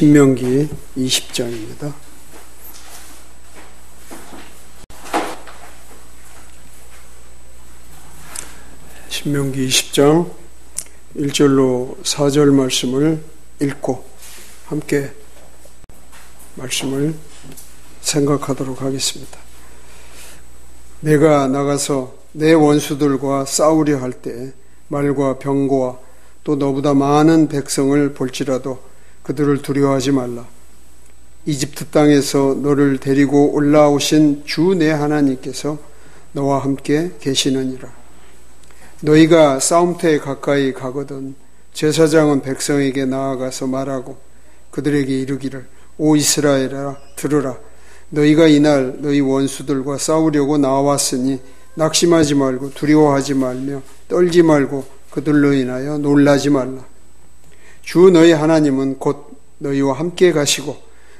신명기 20장입니다. 신명기 20장 1절로 4절 말씀을 읽고 함께 말씀을 생각하도록 하겠습니다. 내가 나가서 내 원수들과 싸우려 할 때 말과 병거와 또 너보다 많은 백성을 볼지라도 그들을 두려워하지 말라. 이집트 땅에서 너를 데리고 올라오신 주 내 하나님께서 너와 함께 계시느니라. 너희가 싸움터에 가까이 가거든 제사장은 백성에게 나아가서 말하고 그들에게 이르기를 오 이스라엘아 들으라. 너희가 이날 너희 원수들과 싸우려고 나왔으니 낙심하지 말고 두려워하지 말며 떨지 말고 그들로 인하여 놀라지 말라. 주 너희 하나님은 곧 너희와 함께 가시고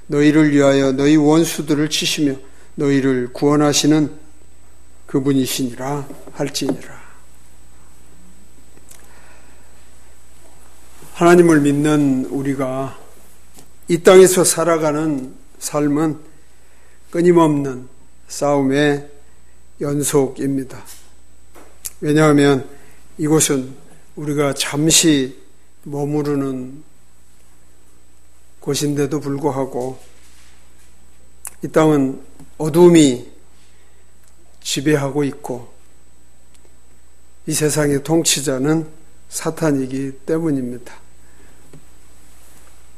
너희를 위하여 너희 원수들을 치시며 너희를 구원하시는 그분이시니라 할지니라. 하나님을 믿는 우리가 이 땅에서 살아가는 삶은 끊임없는 싸움의 연속입니다. 왜냐하면 이곳은 우리가 잠시 머무르는 곳인데도 불구하고 이 땅은 어둠이 지배하고 있고 이 세상의 통치자는 사탄이기 때문입니다.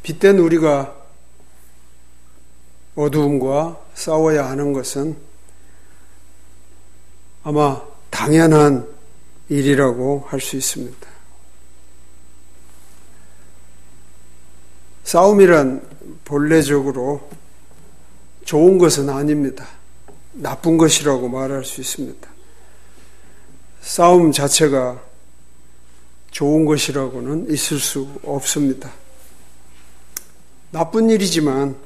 빛된 우리가 어두움과 싸워야 하는 것은 아마 당연한 일이라고 할 수 있습니다. 싸움이란 본래적으로 좋은 것은 아닙니다. 나쁜 것이라고 말할 수 있습니다. 싸움 자체가 좋은 것이라고는 있을 수 없습니다. 나쁜 일이지만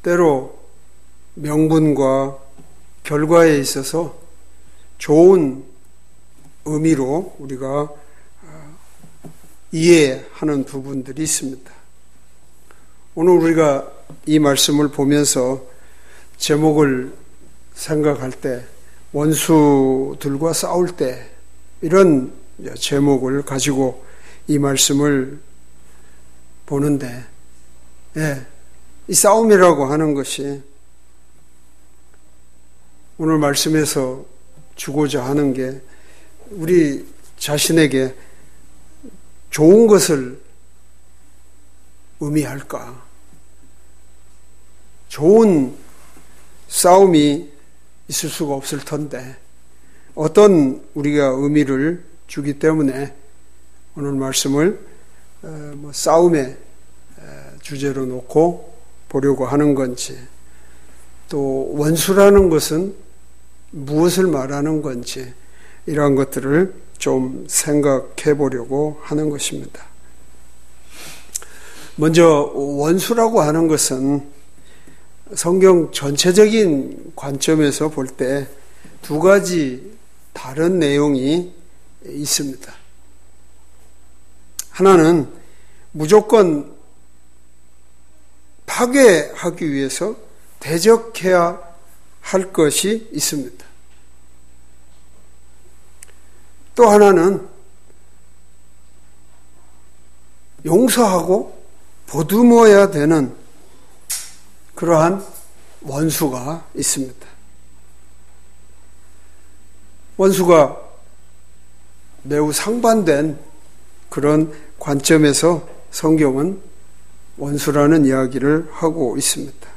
때로 명분과 결과에 있어서 좋은 의미로 우리가 이해하는 부분들이 있습니다. 오늘 우리가 이 말씀을 보면서 제목을 생각할 때 원수들과 싸울 때 이런 제목을 가지고 이 말씀을 보는데 이 싸움이라고 하는 것이 오늘 말씀에서 주고자 하는 게 우리 자신에게 좋은 것을 의미할까? 좋은 싸움이 있을 수가 없을 텐데 어떤 우리가 의미를 주기 때문에 오늘 말씀을 싸움의 주제로 놓고 보려고 하는 건지 또 원수라는 것은 무엇을 말하는 건지 이러한 것들을 좀 생각해 보려고 하는 것입니다. 먼저 원수라고 하는 것은 성경 전체적인 관점에서 볼 때 두 가지 다른 내용이 있습니다. 하나는 무조건 파괴하기 위해서 대적해야 할 것이 있습니다. 또 하나는 용서하고 보듬어야 되는 그러한 원수가 있습니다. 원수가 매우 상반된 그런 관점에서 성경은 원수라는 이야기를 하고 있습니다.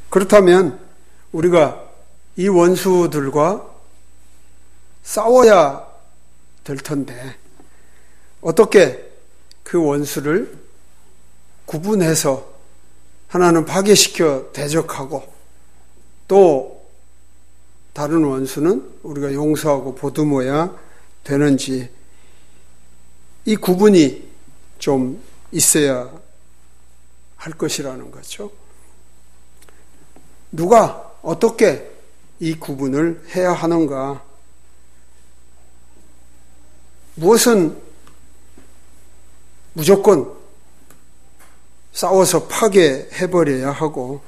그렇다면 우리가 이 원수들과 싸워야 될 텐데 어떻게 그 원수를 구분해서 하나는 파괴시켜 대적하고 또 다른 원수는 우리가 용서하고 보듬어야 되는지 이 구분이 좀 있어야 할 것이라는 거죠. 누가 어떻게 이 구분을 해야 하는가? 무엇은 무조건 싸워서 파괴해버려야 하고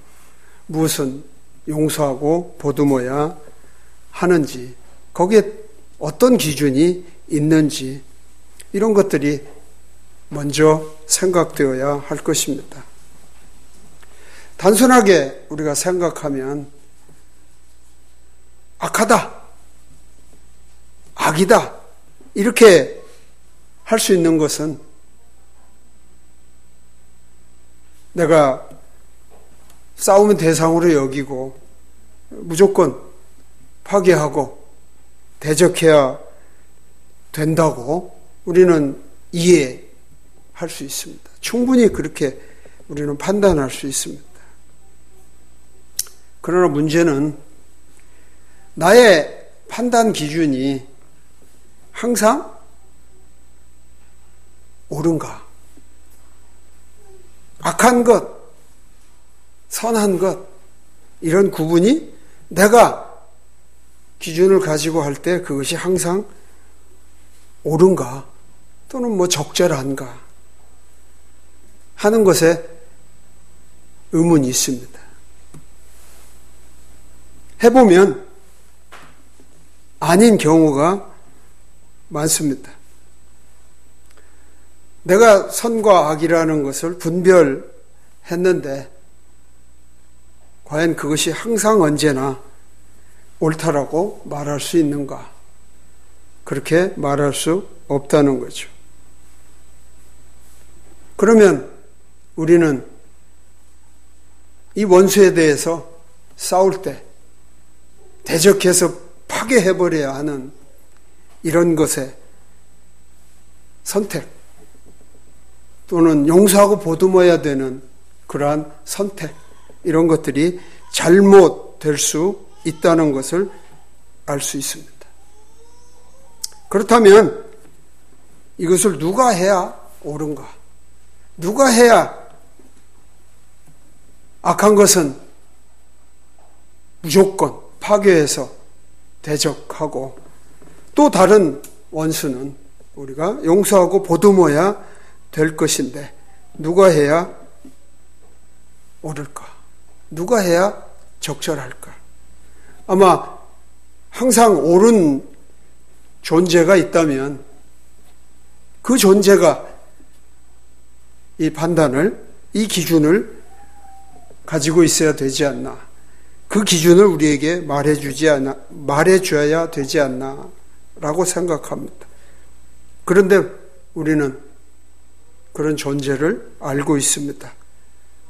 무엇은 용서하고 보듬어야 하는지, 거기에 어떤 기준이 있는지, 이런 것들이 먼저 생각되어야 할 것입니다. 단순하게 우리가 생각하면 악하다, 악이다, 이렇게 할 수 있는 것은 내가 싸움의 대상으로 여기고 무조건 파괴하고 대적해야 된다고 우리는 이해할 수 있습니다. 충분히 그렇게 우리는 판단할 수 있습니다. 그러나 문제는 나의 판단 기준이 항상 옳은가? 악한 것, 선한 것, 이런 구분이 내가 기준을 가지고 할 때 그것이 항상 옳은가? 또는 적절한가? 하는 것에 의문이 있습니다. 해보면 아닌 경우가 많습니다. 내가 선과 악이라는 것을 분별했는데 과연 그것이 항상 언제나 옳다라고 말할 수 있는가? 그렇게 말할 수 없다는 거죠. 그러면 우리는 이 원수에 대해서 싸울 때 대적해서 파괴해버려야 하는 이런 것에 선택, 또는 용서하고 보듬어야 되는 그러한 선택, 이런 것들이 잘못될 수 있다는 것을 알 수 있습니다. 그렇다면 이것을 누가 해야 옳은가? 누가 해야 악한 것은 무조건 파괴해서 대적하고 또 다른 원수는 우리가 용서하고 보듬어야 될 것인데 누가 해야 옳을까? 누가 해야 적절할까? 아마 항상 옳은 존재가 있다면 그 존재가 이 판단을, 이 기준을 가지고 있어야 되지 않나. 그 기준을 우리에게 말해줘야 되지 않나 라고 생각합니다. 그런데 우리는 그런 존재를 알고 있습니다.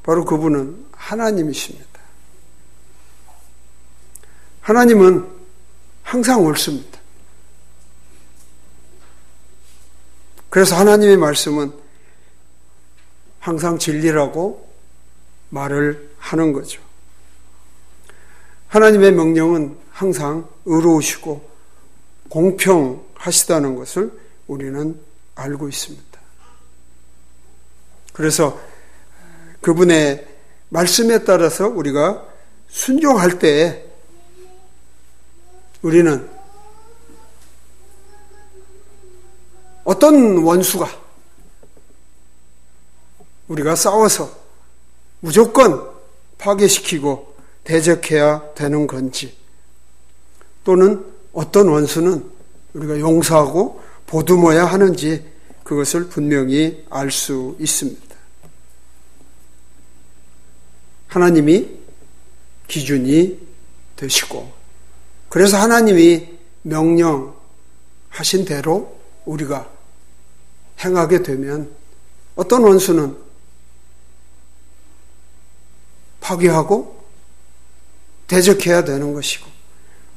바로 그분은 하나님이십니다. 하나님은 항상 옳습니다. 그래서 하나님의 말씀은 항상 진리라고 말을 하는 거죠. 하나님의 명령은 항상 의로우시고 공평하시다는 것을 우리는 알고 있습니다. 그래서 그분의 말씀에 따라서 우리가 순종할 때에 우리는 어떤 원수가 우리가 싸워서 무조건 파괴시키고 대적해야 되는 건지, 또는 어떤 원수는 우리가 용서하고 보듬어야 하는지, 그것을 분명히 알 수 있습니다. 하나님이 기준이 되시고, 그래서 하나님이 명령하신 대로 우리가 행하게 되면 어떤 원수는 파괴하고 대적해야 되는 것이고,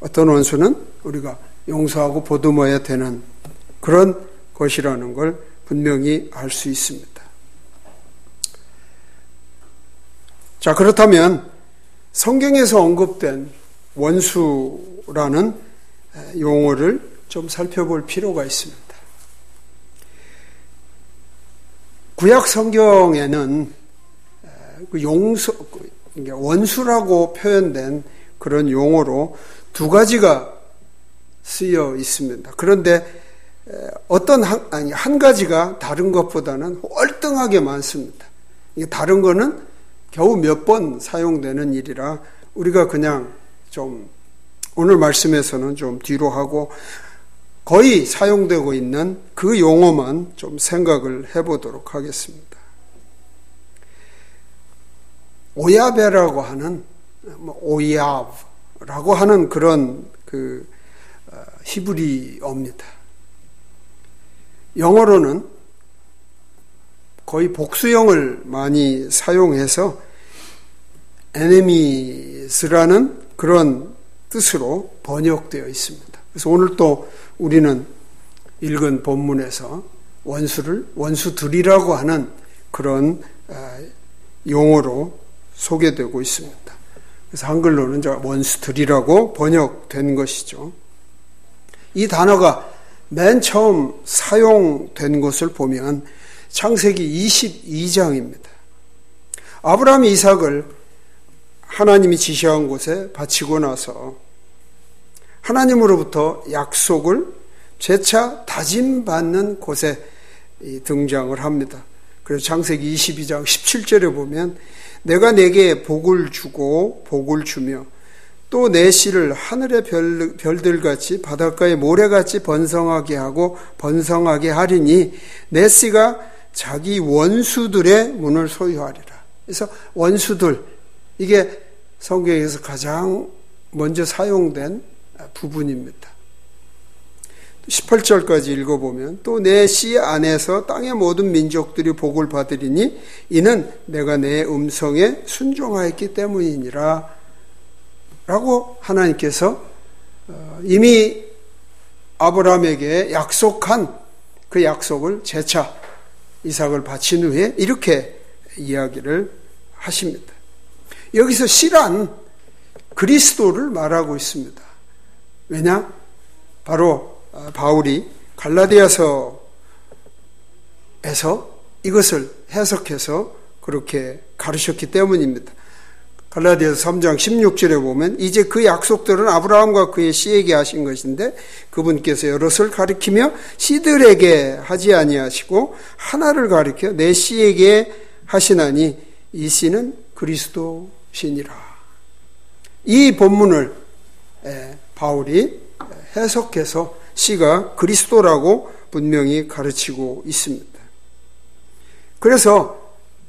어떤 원수는 우리가 용서하고 보듬어야 되는 그런 것이라는 걸 분명히 알 수 있습니다. 자, 그렇다면 성경에서 언급된 원수라는 용어를 좀 살펴볼 필요가 있습니다. 구약 성경에는 원수라고 표현된 그런 용어로 두 가지가 쓰여 있습니다. 그런데 한 가지가 다른 것보다는 월등하게 많습니다. 이게 다른 거는 겨우 몇 번 사용되는 일이라 우리가 그냥 좀 오늘 말씀에서는 좀 뒤로 하고 거의 사용되고 있는 그 용어만 좀 생각을 해보도록 하겠습니다. 오야베라고 하는 오야브라고 하는 그런 그 히브리어입니다. 영어로는 거의 복수형을 많이 사용해서 enemies라는 그런 뜻으로 번역되어 있습니다. 그래서 오늘 또 우리는 읽은 본문에서 원수들이라고 하는 그런 용어로 소개되고 있습니다. 그래서 한글로는 원수들이라고 번역된 것이죠. 이 단어가 맨 처음 사용된 것을 보면 창세기 22장입니다. 아브라함이 이삭을 하나님이 지시한 곳에 바치고 나서 하나님으로부터 약속을 재차 다짐받는 곳에 등장을 합니다. 그래서 창세기 22장 17절에 보면 내가 내게 복을 주고 복을 주며 또 내 씨를 하늘의 별들같이 바닷가의 모래같이 번성하게 하고 번성하게 하리니 내 씨가 자기 원수들의 문을 소유하리라. 그래서 원수들, 이게 성경에서 가장 먼저 사용된 부분입니다. 18절까지 읽어보면 또 내 씨 안에서 땅의 모든 민족들이 복을 받으리니 이는 내가 내 음성에 순종하였기 때문이니라 라고 하나님께서 이미 아브라함에게 약속한 그 약속을 재차 이삭을 바친 후에 이렇게 이야기를 하십니다. 여기서 씨란 그리스도를 말하고 있습니다. 왜냐? 바로 바울이 갈라디아서에서 이것을 해석해서 그렇게 가르쳤기 때문입니다. 갈라디아서 3장 16절에 보면 이제 그 약속들은 아브라함과 그의 씨에게 하신 것인데 그분께서 여럿을 가리키며 씨들에게 하지 아니하시고 하나를 가리켜 내 씨에게 하시나니 이 씨는 그리스도시니라. 이 본문을 바울이 해석해서 씨가 그리스도라고 분명히 가르치고 있습니다. 그래서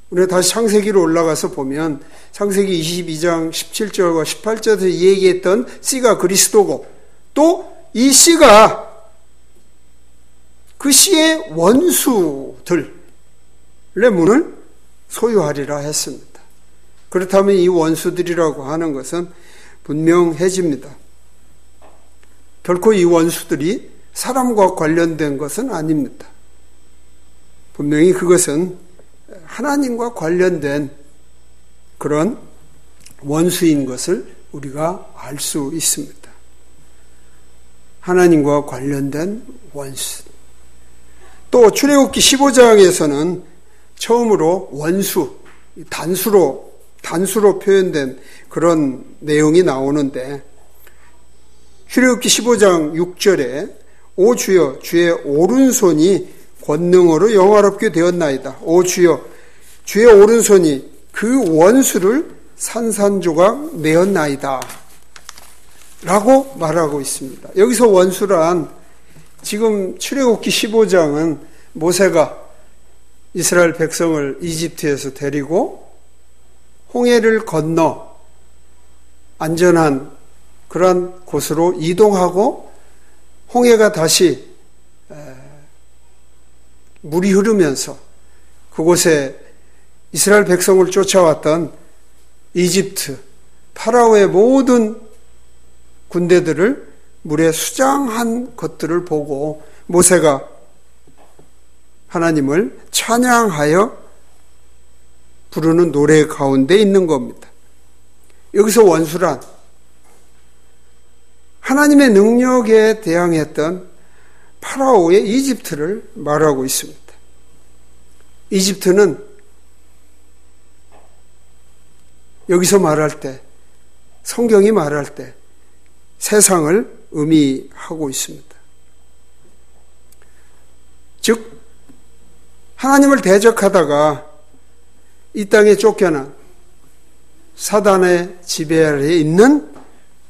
우리가 다시 창세기로 올라가서 보면 창세기 22장 17절과 18절에서 얘기했던 씨가 그리스도고 또 이 씨가 그 씨의 원수들의 문을 소유하리라 했습니다. 그렇다면 이 원수들이라고 하는 것은 분명해집니다. 결코 이 원수들이 사람과 관련된 것은 아닙니다. 분명히 그것은 하나님과 관련된 그런 원수인 것을 우리가 알 수 있습니다. 하나님과 관련된 원수. 또 출애굽기 15장에서는 처음으로 원수, 단수로 표현된 그런 내용이 나오는데 출애굽기 15장 6절에 오 주여 주의 오른손이 권능으로 영화롭게 되었나이다. 오 주여 주의 오른손이 그 원수를 산산조각 내었나이다 라고 말하고 있습니다. 여기서 원수란 지금 출애굽기 15장은 모세가 이스라엘 백성을 이집트에서 데리고 홍해를 건너 안전한 그런 곳으로 이동하고 홍해가 다시 물이 흐르면서 그곳에 이스라엘 백성을 쫓아왔던 이집트 파라오의 모든 군대들을 물에 수장한 것들을 보고 모세가 하나님을 찬양하여 부르는 노래 가운데 있는 겁니다. 여기서 원수란 하나님의 능력에 대항했던 파라오의 이집트를 말하고 있습니다. 이집트는 여기서 말할 때, 성경이 말할 때 세상을 의미하고 있습니다. 즉 하나님을 대적하다가 이 땅에 쫓겨난 사단의 지배 아래에 있는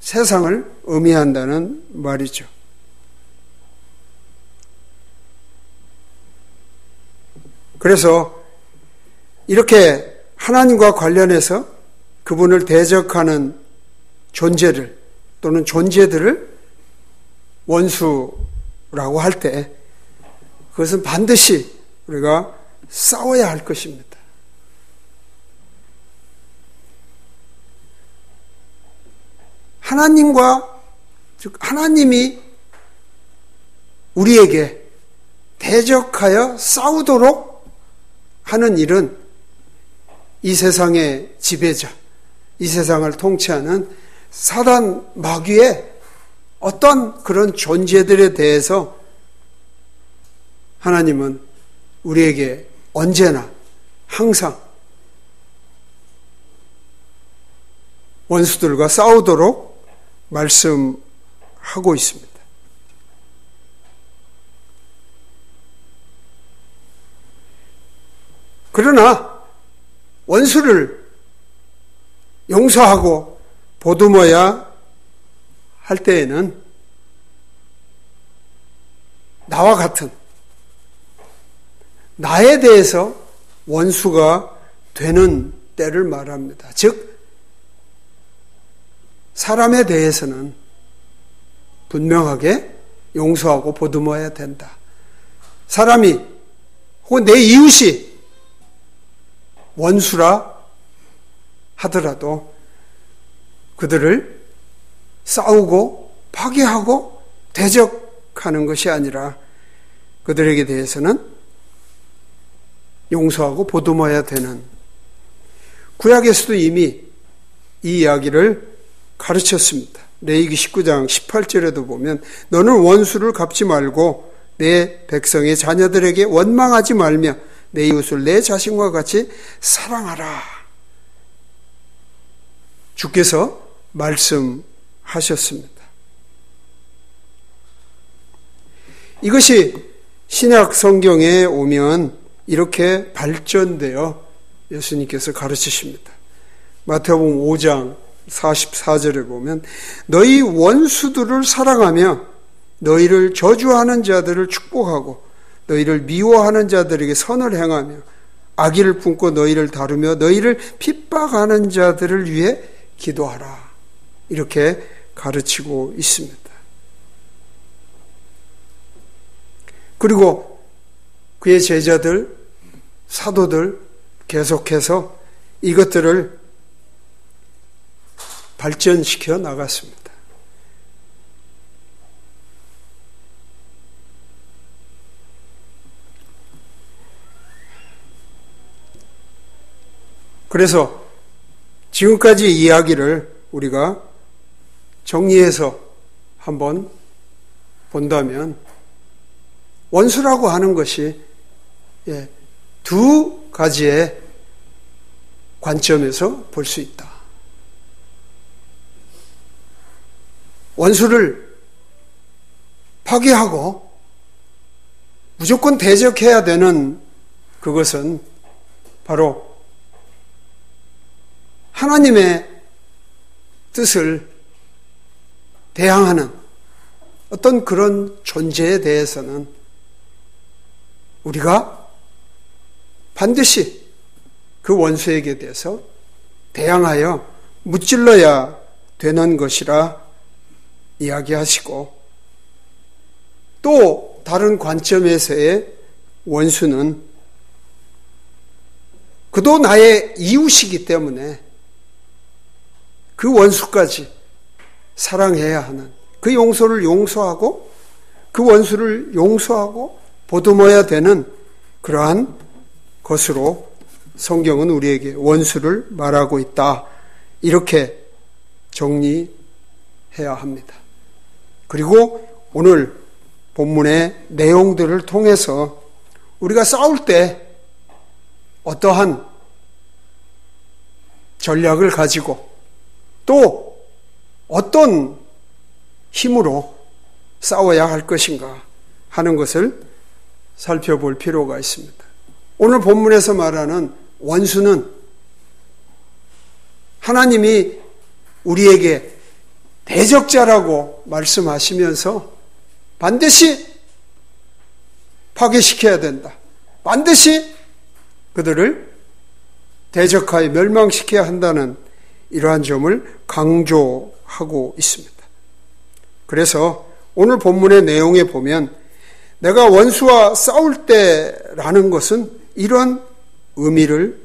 세상을 의미한다는 말이죠. 그래서 이렇게 하나님과 관련해서 그분을 대적하는 존재를 또는 존재들을 원수라고 할 때 그것은 반드시 우리가 싸워야 할 것입니다. 하나님과, 즉 하나님이 우리에게 대적하여 싸우도록 하는 일은 이 세상의 지배자, 이 세상을 통치하는 사단 마귀의 어떤 그런 존재들에 대해서 하나님은 우리에게 언제나 항상 원수들과 싸우도록 말씀하고 있습니다. 그러나 원수를 용서하고 보듬어야 할 때에는 나와 같은 나에 대해서 원수가 되는 때를 말합니다. 즉 사람에 대해서는 분명하게 용서하고 보듬어야 된다. 사람이 혹은 내 이웃이 원수라 하더라도 그들을 싸우고 파괴하고 대적하는 것이 아니라 그들에게 대해서는 용서하고 보듬어야 되는, 구약에서도 이미 이 이야기를 가르쳤습니다. 레위기 19장 18절에도 보면 너는 원수를 갚지 말고 내 백성의 자녀들에게 원망하지 말며 내 이웃을 내 자신과 같이 사랑하라. 주께서 말씀하셨습니다. 이것이 신약 성경에 오면 이렇게 발전되어 예수님께서 가르치십니다. 마태복음 5장 44절에 보면 너희 원수들을 사랑하며 너희를 저주하는 자들을 축복하고 너희를 미워하는 자들에게 선을 행하며 악의를 품고 너희를 다루며 너희를 핍박하는 자들을 위해 기도하라. 이렇게 가르치고 있습니다. 그리고 그의 제자들, 사도들 계속해서 이것들을 발전시켜 나갔습니다. 그래서 지금까지 이야기를 우리가 정리해서 한번 본다면 원수라고 하는 것이 두 가지의 관점에서 볼 수 있다. 원수를 파괴하고 무조건 대적해야 되는 그것은 바로 하나님의 뜻을 대항하는 어떤 그런 존재에 대해서는 우리가 반드시 그 원수에게 대해서 대항하여 무찔러야 되는 것이라 이야기하시고, 또 다른 관점에서의 원수는 그도 나의 이웃이기 때문에 그 원수까지 사랑해야 하는, 그 용서를 용서하고 그 원수를 용서하고 보듬어야 되는 그러한 것으로 성경은 우리에게 원수를 말하고 있다. 이렇게 정리해야 합니다. 그리고 오늘 본문의 내용들을 통해서 우리가 싸울 때 어떠한 전략을 가지고 또 어떤 힘으로 싸워야 할 것인가 하는 것을 살펴볼 필요가 있습니다. 오늘 본문에서 말하는 원수는 하나님이 우리에게 대적자라고 말씀하시면서 반드시 파괴시켜야 된다. 반드시 그들을 대적하여 멸망시켜야 한다는 이러한 점을 강조하고 있습니다. 그래서 오늘 본문의 내용에 보면 내가 원수와 싸울 때라는 것은 이런 의미를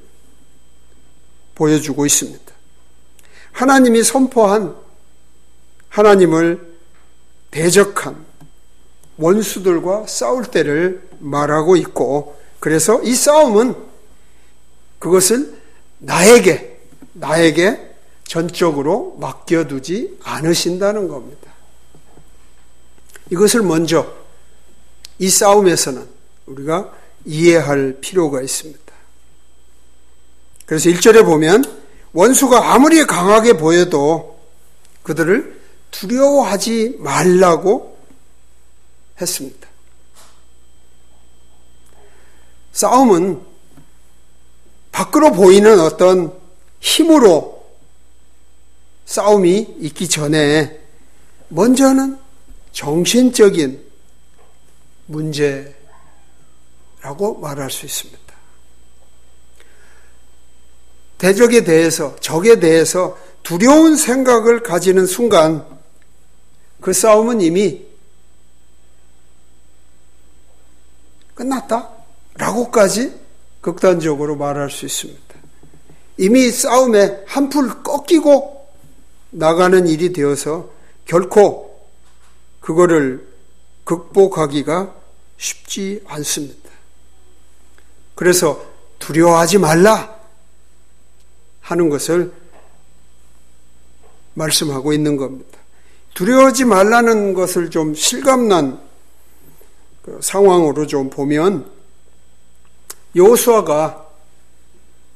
보여주고 있습니다. 하나님이 선포한 하나님을 대적한 원수들과 싸울 때를 말하고 있고, 그래서 이 싸움은 그것을 나에게 전적으로 맡겨두지 않으신다는 겁니다. 이것을 먼저 이 싸움에서는 우리가 이해할 필요가 있습니다. 그래서 1절에 보면 원수가 아무리 강하게 보여도 그들을 두려워하지 말라고 했습니다. 싸움은 밖으로 보이는 어떤 힘으로 싸움이 있기 전에 먼저는 정신적인 문제라고 말할 수 있습니다. 대적에 대해서, 적에 대해서 두려운 생각을 가지는 순간 그 싸움은 이미 끝났다 라고까지 극단적으로 말할 수 있습니다. 이미 싸움에 한풀 꺾이고 나가는 일이 되어서 결코 그거를 극복하기가 쉽지 않습니다. 그래서 두려워하지 말라 하는 것을 말씀하고 있는 겁니다. 두려워하지 말라는 것을 좀 실감난 상황으로 좀 보면 여호수아가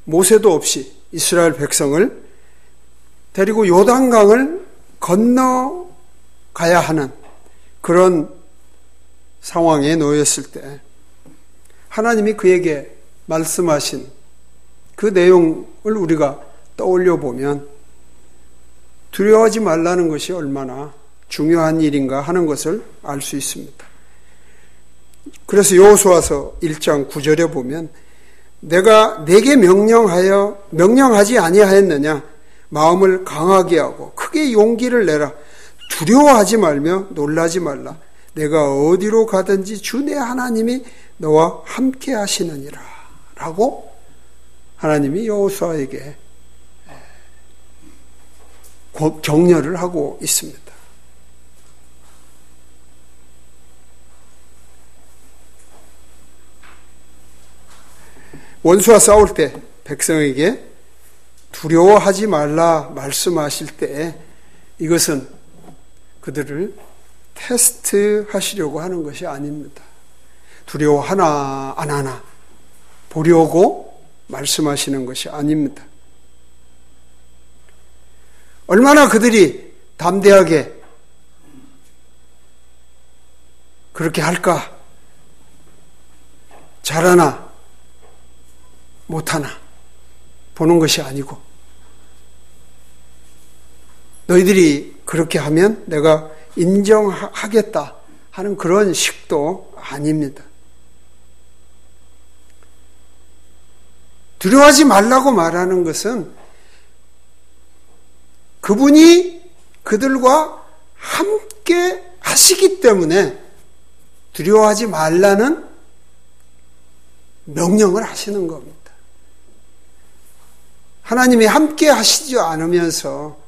모세도 없이 이스라엘 백성을 데리고 요단강을 건너가야 하는 그런 상황에 놓였을 때 하나님이 그에게 말씀하신 그 내용을 우리가 떠올려 보면 두려워하지 말라는 것이 얼마나 중요한 일인가 하는 것을 알 수 있습니다. 그래서 여호수아서 1장 9절에 보면 내가 내게 명령하지 아니하였느냐 마음을 강하게 하고 크게 용기를 내라 두려워하지 말며 놀라지 말라 내가 어디로 가든지 주 내 하나님이 너와 함께 하시느니라 라고 하나님이 여호수아에게 격려를 하고 있습니다. 원수와 싸울 때 백성에게 두려워하지 말라 말씀하실 때 이것은 그들을 테스트하시려고 하는 것이 아닙니다. 두려워하나 안 하나 보려고 말씀하시는 것이 아닙니다. 얼마나 그들이 담대하게 그렇게 할까? 잘하나 못하나 보는 것이 아니고 너희들이 그렇게 하면 내가 인정하겠다 하는 그런 식도 아닙니다. 두려워하지 말라고 말하는 것은 그분이 그들과 함께 하시기 때문에 두려워하지 말라는 명령을 하시는 겁니다. 하나님이 함께 하시지 않으면서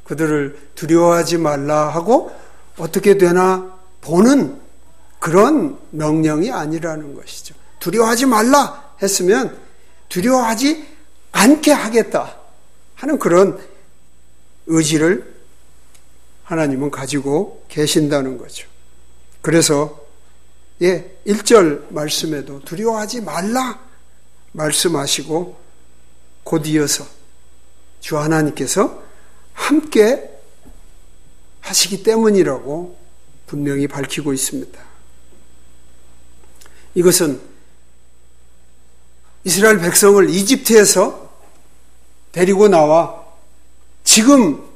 그들을 두려워하지 말라 하고 어떻게 되나 보는 그런 명령이 아니라는 것이죠. 두려워하지 말라 했으면 두려워하지 않게 하겠다 하는 그런 의지를 하나님은 가지고 계신다는 거죠. 그래서 1절 말씀에도 두려워하지 말라 말씀하시고 곧 이어서 주 하나님께서 함께 하시기 때문이라고 분명히 밝히고 있습니다. 이것은 이스라엘 백성을 이집트에서 데리고 나와 지금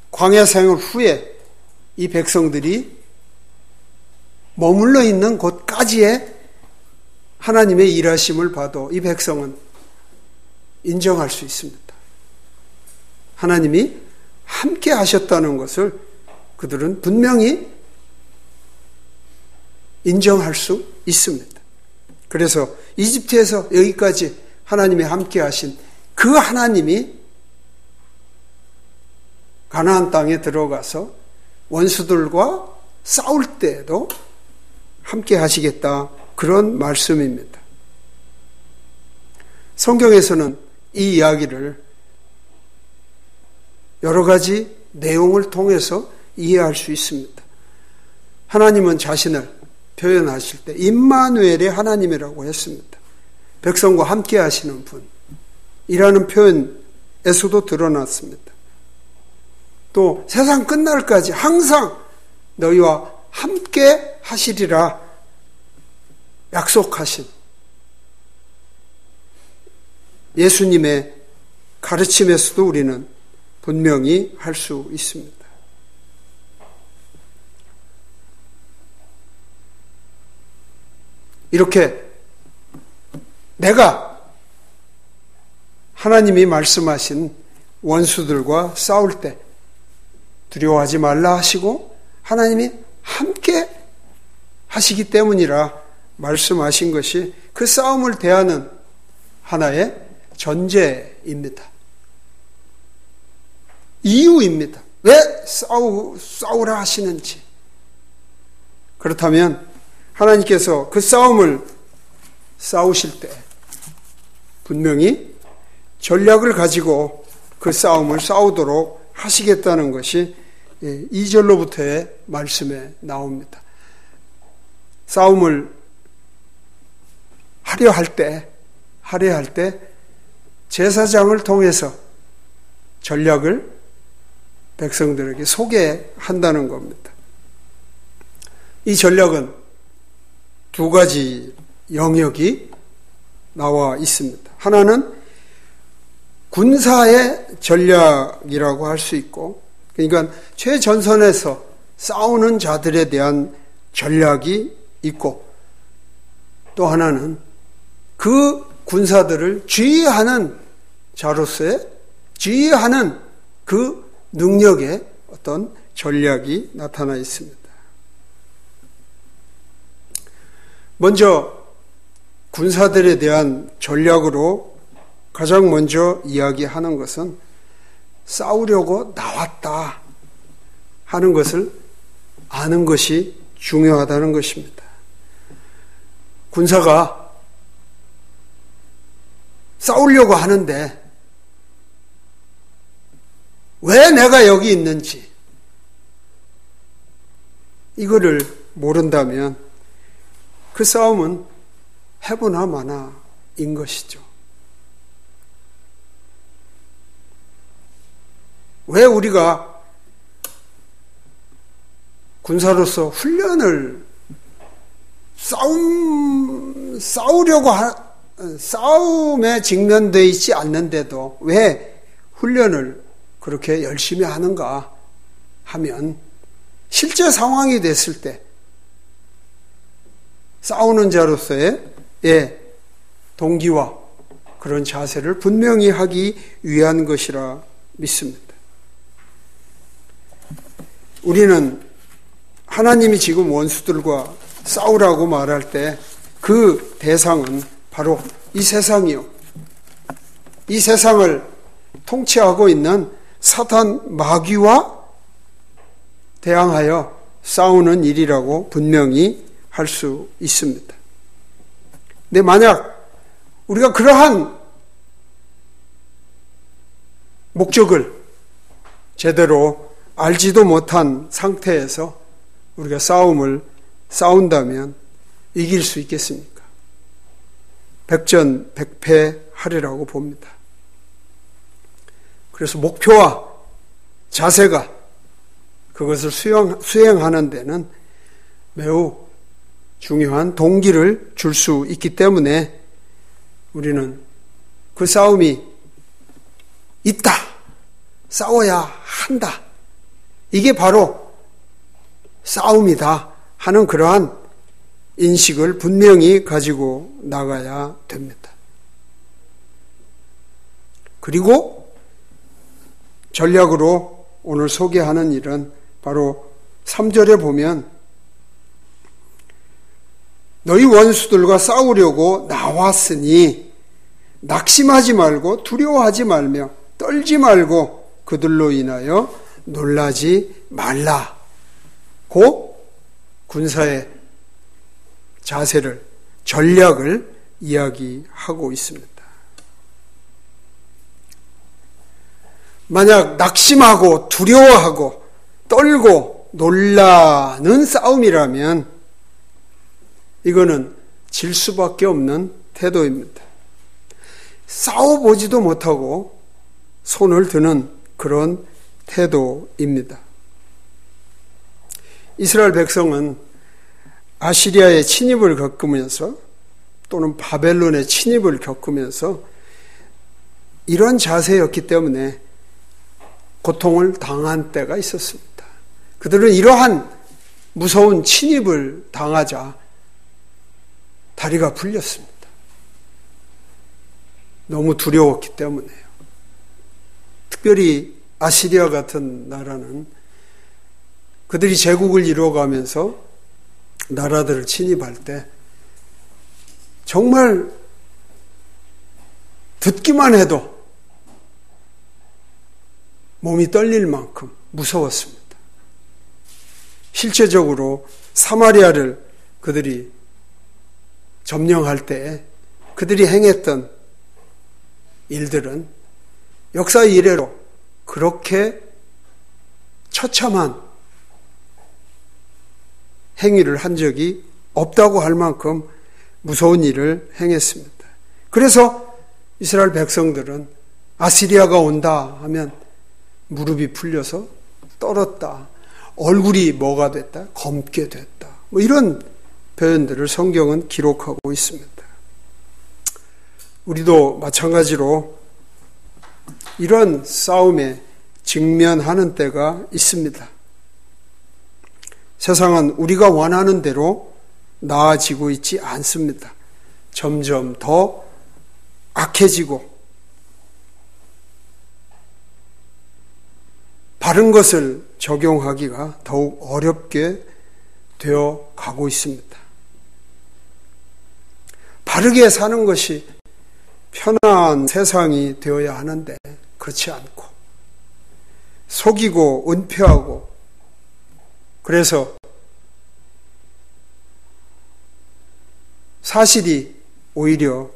광야 생활 후에 이 백성들이 머물러 있는 곳까지의 하나님의 일하심을 봐도 이 백성은 인정할 수 있습니다. 하나님이 함께 하셨다는 것을 그들은 분명히 인정할 수 있습니다. 그래서 이집트에서 여기까지 하나님이 함께 하신 그 하나님이 가나안 땅에 들어가서 원수들과 싸울 때에도 함께 하시겠다, 그런 말씀입니다. 성경에서는 이 이야기를 여러 가지 내용을 통해서 이해할 수 있습니다. 하나님은 자신을 표현하실 때 임마누엘의 하나님이라고 했습니다. 백성과 함께 하시는 분이라는 표현에서도 드러났습니다. 또 세상 끝날까지 항상 너희와 함께 하시리라 약속하신 예수님의 가르침에서도 우리는 분명히 할 수 있습니다. 이렇게 내가 하나님이 말씀하신 원수들과 싸울 때 두려워하지 말라 하시고 하나님이 함께 하시기 때문이라 말씀하신 것이 그 싸움을 대하는 하나의 전제입니다. 이유입니다. 왜 싸우라 하시는지. 그렇다면 하나님께서 그 싸움을 싸우실 때 분명히 전략을 가지고 그 싸움을 싸우도록 하시겠다는 것이 2절로부터의 말씀에 나옵니다. 싸움을 하려 할 때 제사장을 통해서 전략을 백성들에게 소개한다는 겁니다. 이 전략은 두 가지 영역이 나와 있습니다. 하나는 군사의 전략이라고 할 수 있고, 그러니까 최전선에서 싸우는 자들에 대한 전략이 있고, 또 하나는 그 군사들을 지휘하는 자로서의 지휘하는 그 능력의 어떤 전략이 나타나 있습니다. 먼저 군사들에 대한 전략으로 가장 먼저 이야기하는 것은 싸우려고 나왔다 하는 것을 아는 것이 중요하다는 것입니다. 군사가 싸우려고 하는데 왜 내가 여기 있는지 이거를 모른다면 그 싸움은 해보나 마나인 것이죠. 왜 우리가 군사로서 훈련을 싸움에 직면되어 있지 않는데도 왜 훈련을 그렇게 열심히 하는가 하면 실제 상황이 됐을 때 싸우는 자로서의 동기와 그런 자세를 분명히 하기 위한 것이라 믿습니다. 우리는 하나님이 지금 원수들과 싸우라고 말할 때 그 대상은 바로 이 세상이요. 이 세상을 통치하고 있는 사탄 마귀와 대항하여 싸우는 일이라고 분명히 할 수 있습니다. 근데 만약 우리가 그러한 목적을 제대로 알지도 못한 상태에서 우리가 싸운다면 이길 수 있겠습니까? 백전백패하리라고 봅니다. 그래서 목표와 자세가 그것을 수행하는 데는 매우 중요한 동기를 줄 수 있기 때문에 우리는 그 싸움이 있다 싸워야 한다. 이게 바로 싸움이다 하는 그러한 인식을 분명히 가지고 나가야 됩니다. 그리고 전략으로 오늘 소개하는 일은 바로 3절에 보면 너희 원수들과 싸우려고 나왔으니 낙심하지 말고 두려워하지 말며 떨지 말고 그들로 인하여 놀라지 말라. 고 군사의 자세를, 전략을 이야기하고 있습니다. 만약 낙심하고 두려워하고 떨고 놀라는 싸움이라면 이거는 질 수밖에 없는 태도입니다. 싸워보지도 못하고 손을 드는 그런 태도입니다. 이스라엘 백성은 아시리아의 침입을 겪으면서 또는 바벨론의 침입을 겪으면서 이런 자세였기 때문에 고통을 당한 때가 있었습니다. 그들은 이러한 무서운 침입을 당하자 다리가 풀렸습니다. 너무 두려웠기 때문에요. 특별히 아시리아 같은 나라는 그들이 제국을 이루어가면서 나라들을 침입할 때 정말 듣기만 해도 몸이 떨릴 만큼 무서웠습니다. 실제적으로 사마리아를 그들이 점령할 때 그들이 행했던 일들은 역사 이래로 그렇게 처참한 행위를 한 적이 없다고 할 만큼 무서운 일을 행했습니다. 그래서 이스라엘 백성들은 아시리아가 온다 하면 무릎이 풀려서 떨었다. 얼굴이 뭐가 됐다? 검게 됐다. 뭐 이런 표현들을 성경은 기록하고 있습니다. 우리도 마찬가지로 이런 싸움에 직면하는 때가 있습니다. 세상은 우리가 원하는 대로 나아지고 있지 않습니다. 점점 더 악해지고 바른 것을 적용하기가 더욱 어렵게 되어 가고 있습니다. 바르게 사는 것이 편한 세상이 되어야 하는데 그렇지 않고 속이고 은폐하고 그래서 사실이 오히려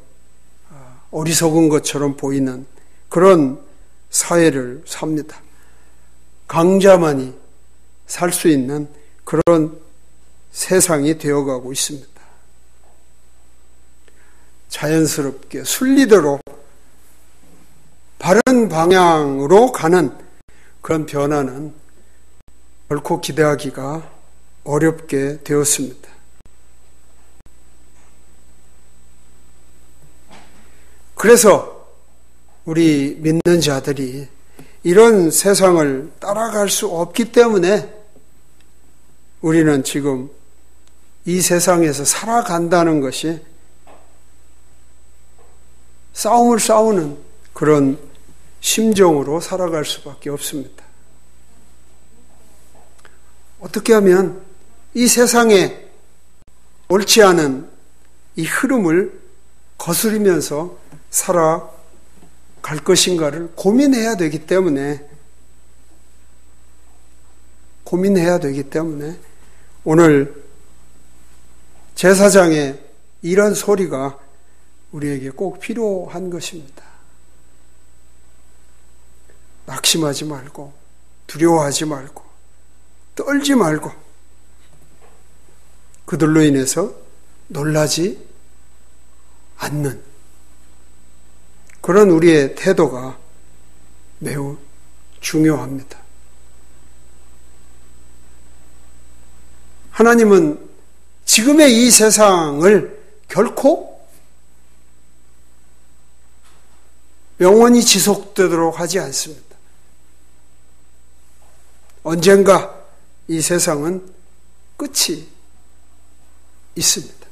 어리석은 것처럼 보이는 그런 사회를 삽니다. 강자만이 살 수 있는 그런 세상이 되어가고 있습니다. 자연스럽게 순리대로 바른 방향으로 가는 그런 변화는 결코 기대하기가 어렵게 되었습니다. 그래서 우리 믿는 자들이 이런 세상을 따라갈 수 없기 때문에 우리는 지금 이 세상에서 살아간다는 것이 싸움을 싸우는 그런 심정으로 살아갈 수밖에 없습니다. 어떻게 하면 이 세상에 옳지 않은 이 흐름을 거스르면서 살아갈 것인가를 고민해야 되기 때문에 오늘 제사장의 이런 소리가 우리에게 꼭 필요한 것입니다. 낙심하지 말고 두려워하지 말고 떨지 말고 그들로 인해서 놀라지 않는 그런 우리의 태도가 매우 중요합니다. 하나님은 지금의 이 세상을 결코 영원히 지속되도록 하지 않습니다. 언젠가 이 세상은 끝이 있습니다.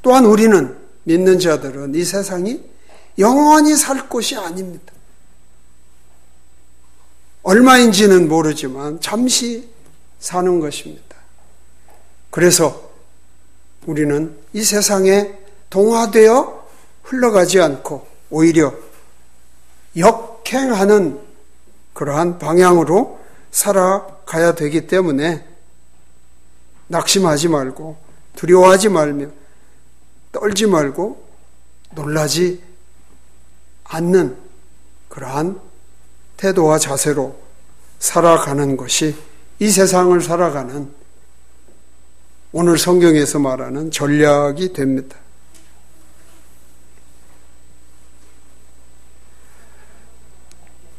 또한 우리는 믿는 자들은 이 세상이 영원히 살 곳이 아닙니다. 얼마인지는 모르지만 잠시 사는 것입니다. 그래서 우리는 이 세상에 동화되어 흘러가지 않고 오히려 역행하는 그러한 방향으로 살아가야 되기 때문에 낙심하지 말고 두려워하지 말며 떨지 말고 놀라지 않는 그러한 태도와 자세로 살아가는 것이 이 세상을 살아가는 오늘 성경에서 말하는 전략이 됩니다.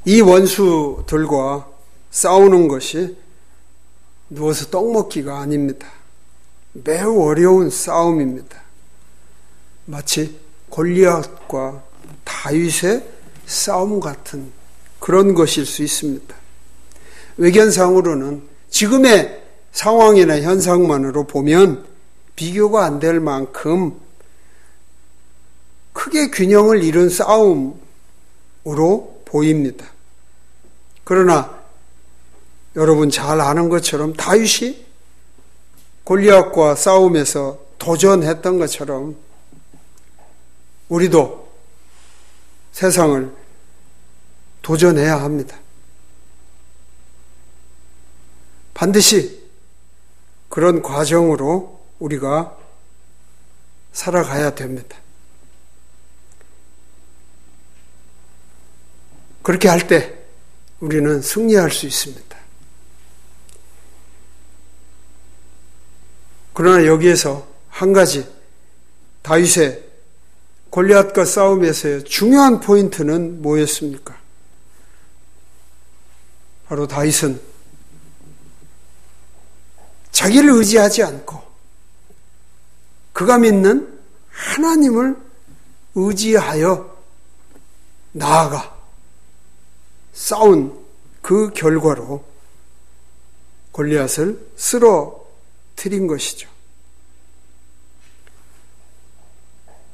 이 원수들과 싸우는 것이 누워서 떡 먹기가 아닙니다. 매우 어려운 싸움입니다. 마치 골리앗과 다윗의 싸움 같은 그런 것일 수 있습니다. 외견상으로는 지금의 상황이나 현상만으로 보면 비교가 안 될 만큼 크게 균형을 잃은 싸움으로 보입니다. 그러나 여러분 잘 아는 것처럼 다윗이 골리앗과 싸움에서 도전했던 것처럼 우리도 세상을 도전해야 합니다. 반드시 그런 과정으로 우리가 살아가야 됩니다. 그렇게 할 때 우리는 승리할 수 있습니다. 그러나 여기에서 한 가지 다윗의 골리앗과 싸움에서의 중요한 포인트는 뭐였습니까? 바로 다윗은 자기를 의지하지 않고 그가 믿는 하나님을 의지하여 나아가 싸운 그 결과로 골리앗을 쓰러뜨린 것이죠.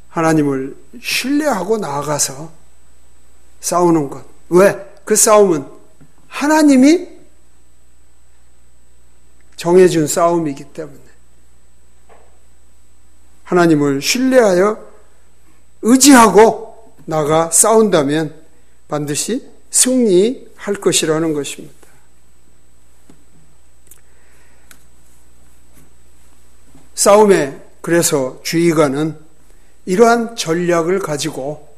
하나님을 신뢰하고 나아가서 싸우는 것. 왜? 그 싸움은 하나님이 정해준 싸움이기 때문에 하나님을 신뢰하여 의지하고 나가 싸운다면 반드시 승리할 것이라는 것입니다. 싸움에 그래서 주의가는 이러한 전략을 가지고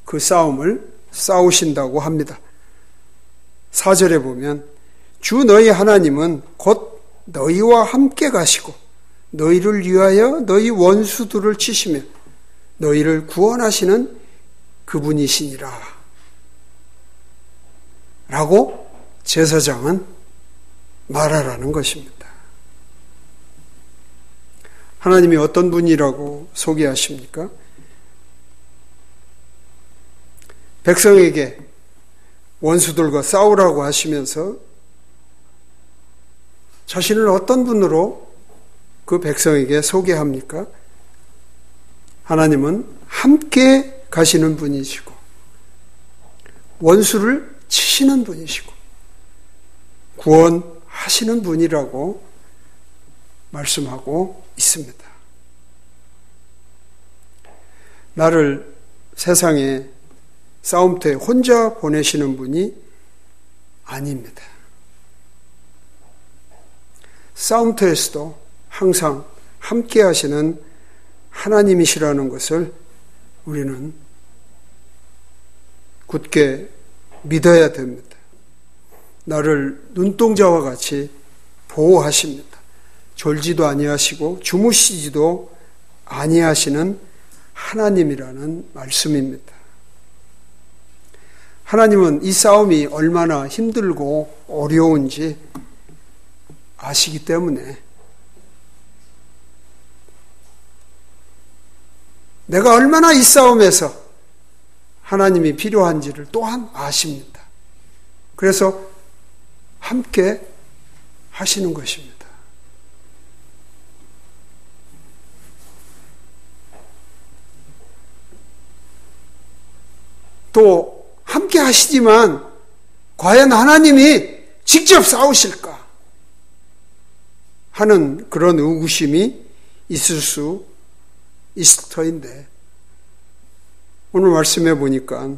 그 싸움을 싸우신다고 합니다. 4절에 보면 주 너희 하나님은 곧 너희와 함께 가시고 너희를 위하여 너희 원수들을 치시며 너희를 구원하시는 그분이시니라 라고 제사장은 말하라는 것입니다. 하나님이 어떤 분이라고 소개하십니까? 백성에게 원수들과 싸우라고 하시면서 자신을 어떤 분으로 그 백성에게 소개합니까? 하나님은 함께 가시는 분이시고 원수를 치시는 분이시고 구원하시는 분이라고 말씀하고 있습니다. 나를 세상에 싸움터에 혼자 보내시는 분이 아닙니다. 싸움터에서도 항상 함께 하시는 하나님이시라는 것을 우리는 굳게 믿어야 됩니다. 나를 눈동자와 같이 보호하십니다. 졸지도 아니하시고 주무시지도 아니하시는 하나님이라는 말씀입니다. 하나님은 이 싸움이 얼마나 힘들고 어려운지 아시기 때문에 내가 얼마나 이 싸움에서 하나님이 필요한지를 또한 아십니다. 그래서 함께 하시는 것입니다. 또 함께 하시지만 과연 하나님이 직접 싸우실까 하는 그런 의구심이 있을 수 있을 터인데, 오늘 말씀해 보니까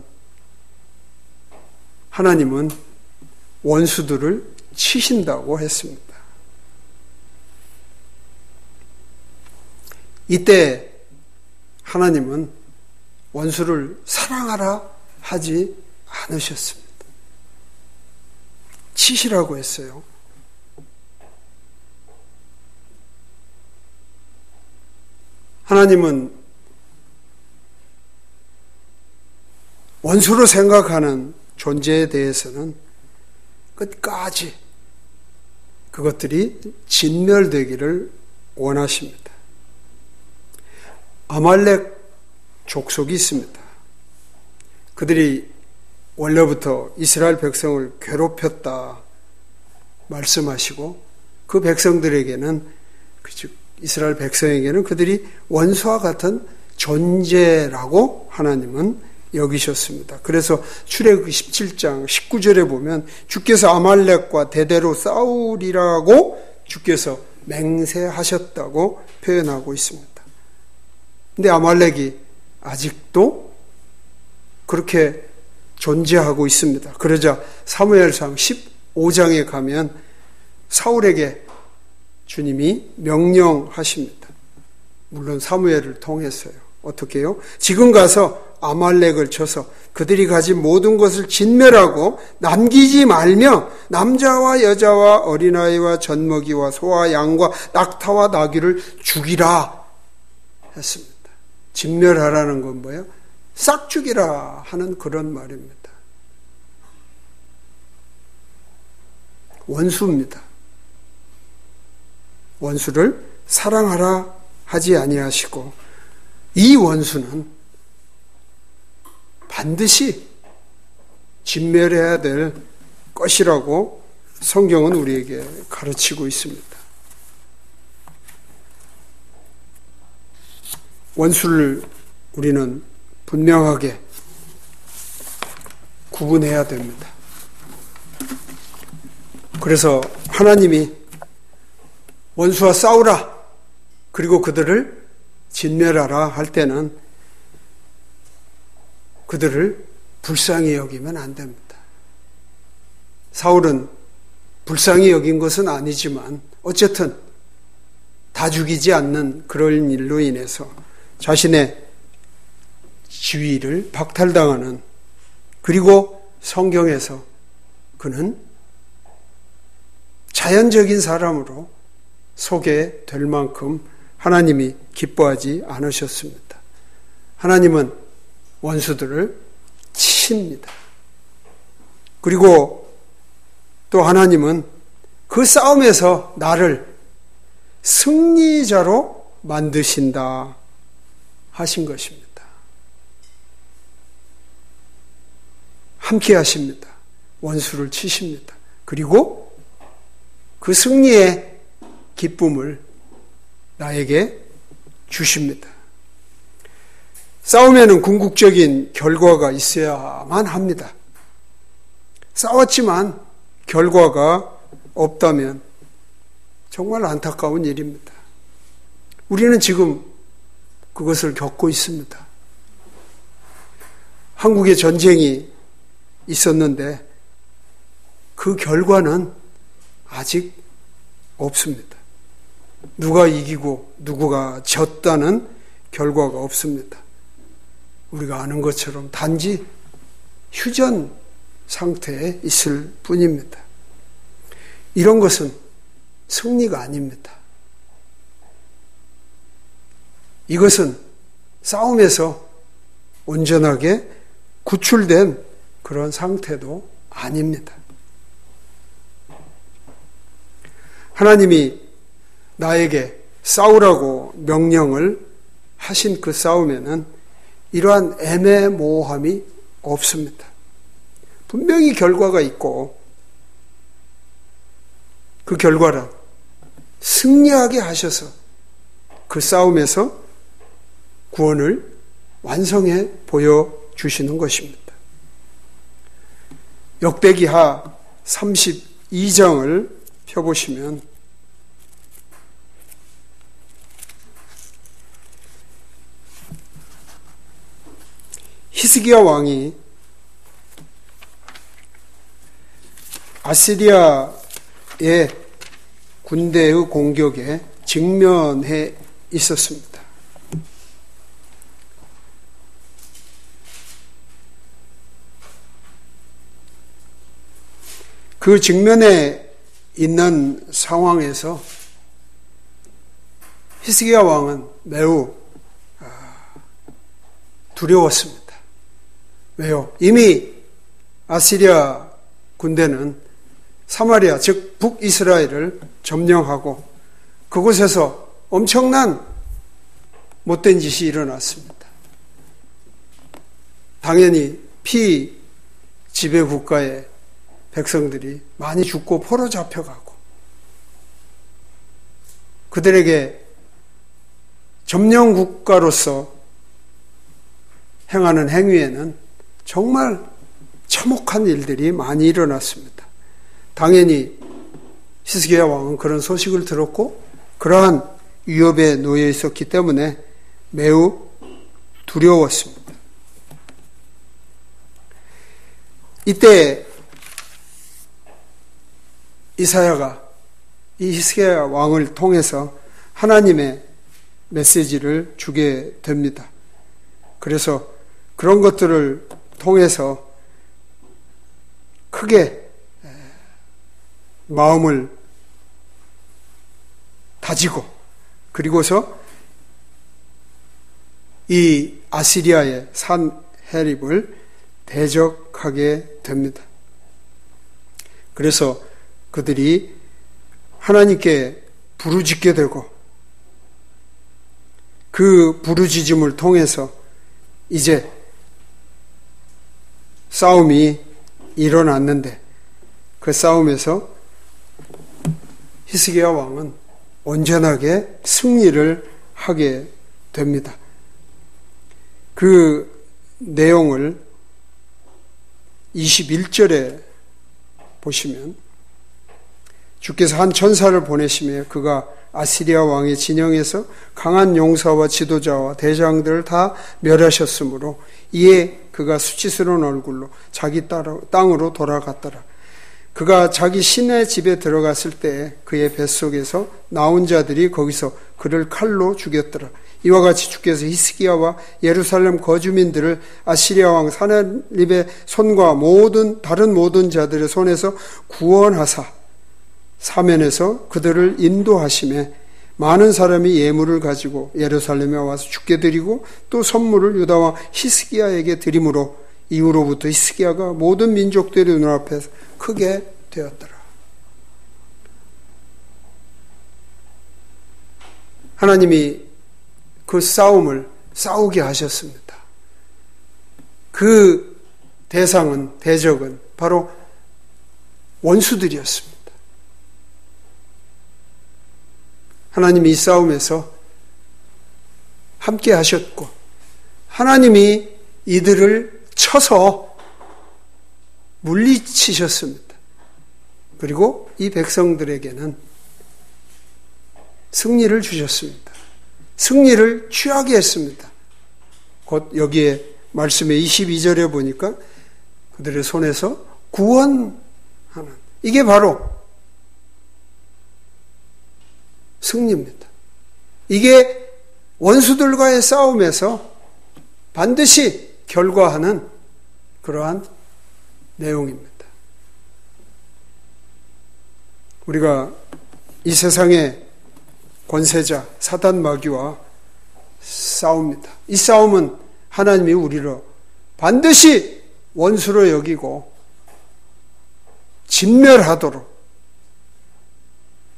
하나님은 원수들을 치신다고 했습니다. 이때 하나님은 원수를 사랑하라 하지 않으셨습니다. 치시라고 했어요. 하나님은 원수로 생각하는 존재에 대해서는 끝까지 그것들이 진멸되기를 원하십니다. 아말렉 족속이 있습니다. 그들이 원래부터 이스라엘 백성을 괴롭혔다 말씀하시고, 그 백성들에게는, 즉 이스라엘 백성에게는 그들이 원수와 같은 존재라고 하나님은 여기셨습니다. 그래서 출애굽기 17장 19절에 보면 주께서 아말렉과 대대로 싸우리라고 주께서 맹세하셨다고 표현하고 있습니다. 근데 아말렉이 아직도 그렇게 존재하고 있습니다. 그러자 사무엘상 15장에 가면 사울에게 주님이 명령하십니다. 물론 사무엘을 통해서요. 어떻게 해요? 지금 가서 아말렉을 쳐서 그들이 가진 모든 것을 진멸하고 남기지 말며 남자와 여자와 어린아이와 젖먹이와 소와 양과 낙타와 나귀를 죽이라 했습니다. 진멸하라는 건 뭐예요? 싹 죽이라 하는 그런 말입니다. 원수입니다. 원수를 사랑하라 하지 아니하시고, 이 원수는 반드시 진멸해야 될 것이라고 성경은 우리에게 가르치고 있습니다. 원수를 우리는 분명하게 구분해야 됩니다. 그래서 하나님이 원수와 싸우라, 그리고 그들을 진멸하라 할 때는 그들을 불쌍히 여기면 안 됩니다. 사울은 불쌍히 여긴 것은 아니지만 어쨌든 다 죽이지 않는 그런 일로 인해서 자신의 지위를 박탈당하는, 그리고 성경에서 그는 자연적인 사람으로 소개될 만큼 하나님이 기뻐하지 않으셨습니다. 하나님은 원수들을 치십니다. 그리고 또 하나님은 그 싸움에서 나를 승리자로 만드신다 하신 것입니다. 함께 하십니다. 원수를 치십니다. 그리고 그 승리의 기쁨을 나에게 주십니다. 싸움에는 궁극적인 결과가 있어야만 합니다. 싸웠지만 결과가 없다면 정말 안타까운 일입니다. 우리는 지금 그것을 겪고 있습니다. 한국에 전쟁이 있었는데 그 결과는 아직 없습니다. 누가 이기고 누구가 졌다는 결과가 없습니다. 우리가 아는 것처럼 단지 휴전 상태에 있을 뿐입니다. 이런 것은 승리가 아닙니다. 이것은 싸움에서 온전하게 구출된 그런 상태도 아닙니다. 하나님이 나에게 싸우라고 명령을 하신 그 싸움에는 이러한 애매모호함이 없습니다. 분명히 결과가 있고 그 결과는 승리하게 하셔서 그 싸움에서 구원을 완성해 보여주시는 것입니다. 역대기하 32장을 펴보시면 히스기야 왕이 아시리아의 군대의 공격에 직면해 있었습니다. 그 직면에 있는 상황에서 히스기야 왕은 매우 두려웠습니다. 왜요? 이미 아시리아 군대는 사마리아, 즉 북이스라엘을 점령하고 그곳에서 엄청난 못된 짓이 일어났습니다. 당연히 피지배 국가의 백성들이 많이 죽고 포로 잡혀가고 그들에게 점령 국가로서 행하는 행위에는 정말 참혹한 일들이 많이 일어났습니다. 당연히 히스기야 왕은 그런 소식을 들었고 그러한 위협에 놓여 있었기 때문에 매우 두려웠습니다. 이때 이사야가 이 히스기야 왕을 통해서 하나님의 메시지를 주게 됩니다. 그래서 그런 것들을 통해서 크게 마음을 다지고 그리고서 이 아시리아의 산헤립을 대적하게 됩니다. 그래서 그들이 하나님께 부르짖게 되고 그 부르짖음을 통해서 이제 싸움이 일어났는데 그 싸움에서 히스기야 왕은 온전하게 승리를 하게 됩니다. 그 내용을 21절에 보시면 주께서 한 천사를 보내시며 그가 아시리아 왕의 진영에서 강한 용사와 지도자와 대장들을 다 멸하셨으므로 이에 그가 수치스러운 얼굴로 자기 땅으로 돌아갔더라. 그가 자기 신의 집에 들어갔을 때 그의 뱃속에서 나온 자들이 거기서 그를 칼로 죽였더라. 이와 같이 주께서 히스기야와 예루살렘 거주민들을 아시리아 왕 산헤립의 손과 다른 모든 자들의 손에서 구원하사 사면에서 그들을 인도하심에 많은 사람이 예물을 가지고 예루살렘에 와서 주께 드리고 또 선물을 유다와 히스기야에게 드림으로 이후로부터 히스기야가 모든 민족들의 눈앞에서 크게 되었더라. 하나님이 그 싸움을 싸우게 하셨습니다. 그 대적은 바로 원수들이었습니다. 하나님이 이 싸움에서 함께 하셨고 하나님이 이들을 쳐서 물리치셨습니다. 그리고 이 백성들에게는 승리를 주셨습니다. 승리를 취하게 했습니다. 곧 여기에 말씀의 22절에 보니까 그들의 손에서 구원하는 이게 바로 승리입니다. 이게 원수들과의 싸움에서 반드시 결과하는 그러한 내용입니다. 우리가 이 세상의 권세자 사단 마귀와 싸웁니다. 이 싸움은 하나님이 우리를 반드시 원수로 여기고 진멸하도록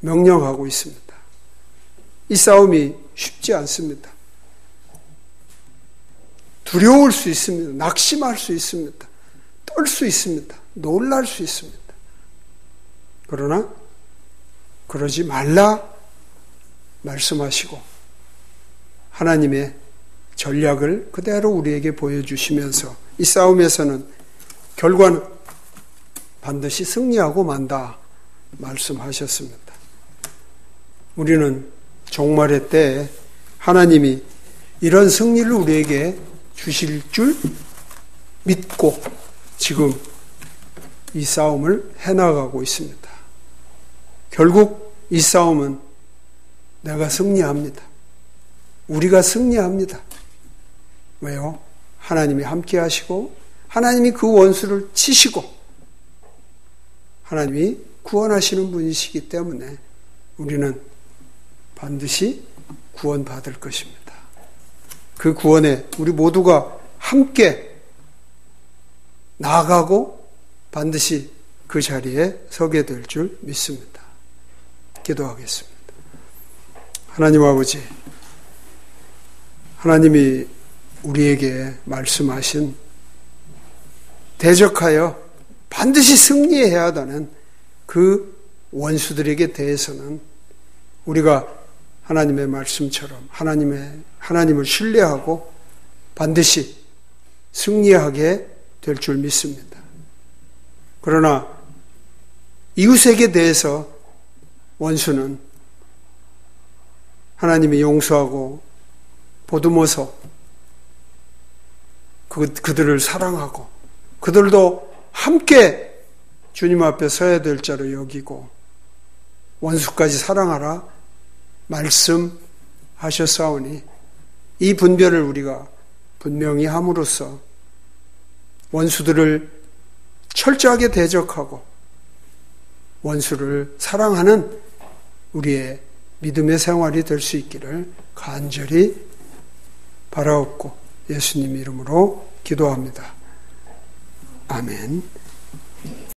명령하고 있습니다. 이 싸움이 쉽지 않습니다. 두려울 수 있습니다. 낙심할 수 있습니다. 떨 수 있습니다. 놀랄 수 있습니다. 그러나 그러지 말라 말씀하시고 하나님의 전략을 그대로 우리에게 보여주시면서 이 싸움에서는 결과는 반드시 승리하고 만다 말씀하셨습니다. 우리는 종말의 때에 하나님이 이런 승리를 우리에게 주실 줄 믿고 지금 이 싸움을 해나가고 있습니다. 결국 이 싸움은 내가 승리합니다. 우리가 승리합니다. 왜요? 하나님이 함께 하시고 하나님이 그 원수를 치시고 하나님이 구원하시는 분이시기 때문에 우리는 반드시 구원받을 것입니다. 그 구원에 우리 모두가 함께 나아가고 반드시 그 자리에 서게 될 줄 믿습니다. 기도하겠습니다. 하나님 아버지, 하나님이 우리에게 말씀하신 대적하여 반드시 승리해야 한다는 그 원수들에게 대해서는 우리가 하나님의 말씀처럼 하나님을 신뢰하고 반드시 승리하게 될 줄 믿습니다. 그러나 이웃에게 대해서 원수는 하나님이 용서하고 보듬어서 그들을 사랑하고 그들도 함께 주님 앞에 서야 될 자로 여기고 원수까지 사랑하라 말씀하셨사오니 이 분별을 우리가 분명히 함으로써 원수들을 철저하게 대적하고 원수를 사랑하는 우리의 믿음의 생활이 될 수 있기를 간절히 바라옵고 예수님 이름으로 기도합니다. 아멘.